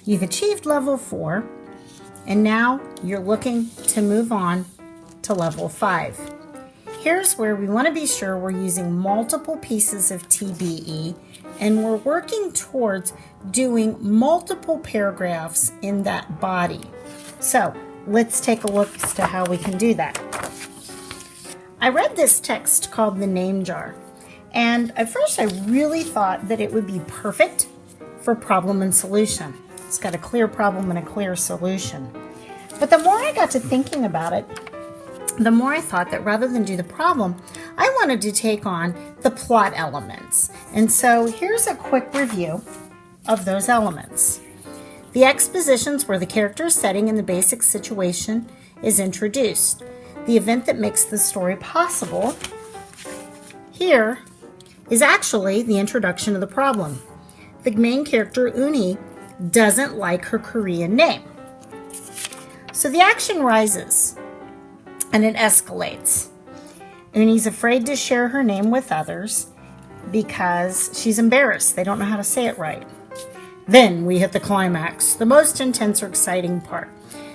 You've achieved level 4, and now you're looking to move on to level 5. Here's where we want to be sure we're using multiple pieces of TBE, and we're working towards doing multiple paragraphs in that body. So let's take a look as to how we can do that. I read this text called The Name Jar, and at first I really thought that it would be perfect for problem and solution. It's got a clear problem and a clear solution. But the more I got to thinking about it, the more I thought that rather than do the problem, I wanted to take on the plot elements. And so here's a quick review of those elements. The expositions where the character setting and the basic situation is introduced. The event that makes the story possible here is actually the introduction of the problem. The main character, Uni, doesn't like her Korean name. So the action rises and it escalates. Uni's afraid to share her name with others because she's embarrassed. They don't know how to say it right. Then we hit the climax, the most intense or exciting part.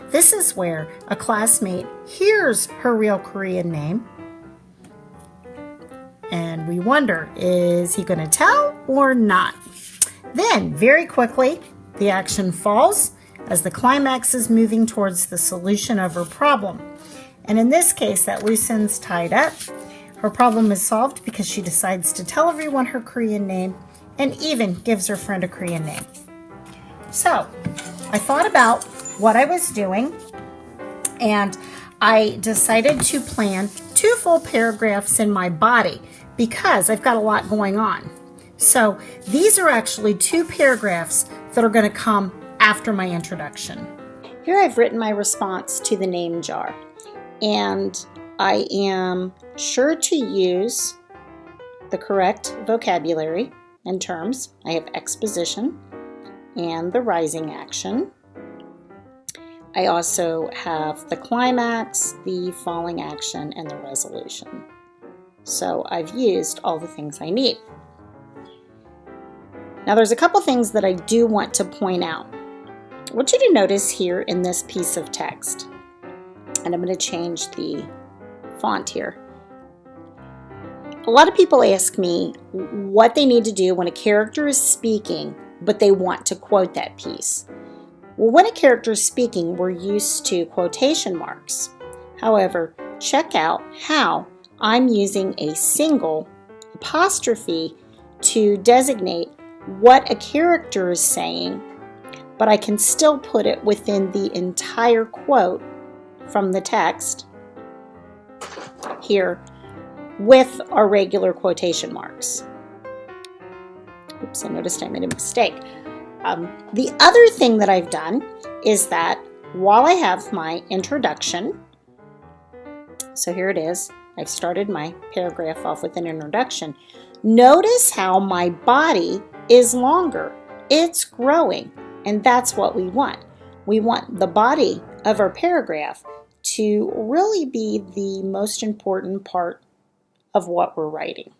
This is where a classmate hears her real Korean name, and we wonder, is he going to tell or not? Then, very quickly, the action falls as the climax is moving towards the solution of her problem. And in this case, that loose end's tied up. Her problem is solved because she decides to tell everyone her Korean name and even gives her friend a Korean name. So, I thought about what I was doing, and I decided to plan 2 full paragraphs in my body because I've got a lot going on. So these are actually 2 paragraphs that are going to come after my introduction. Here I've written my response to the name jar, and I am sure to use the correct vocabulary and terms. I have exposition and the rising action. I also have the climax, the falling action, and the resolution. So I've used all the things I need. Now there's a couple things that I do want to point out. I want you to notice here in this piece of text, and I'm going to change the font here. A lot of people ask me what they need to do when a character is speaking, but they want to quote that piece. Well, when a character is speaking, we're used to quotation marks. However, check out how I'm using a single apostrophe to designate what a character is saying, but I can still put it within the entire quote from the text here with our regular quotation marks. Oops, I noticed I made a mistake. The other thing that I've done is that while I have my introduction, so here it is, I've started my paragraph off with an introduction. Notice how my body is longer. It's growing, and that's what we want. We want the body of our paragraph to really be the most important part of what we're writing.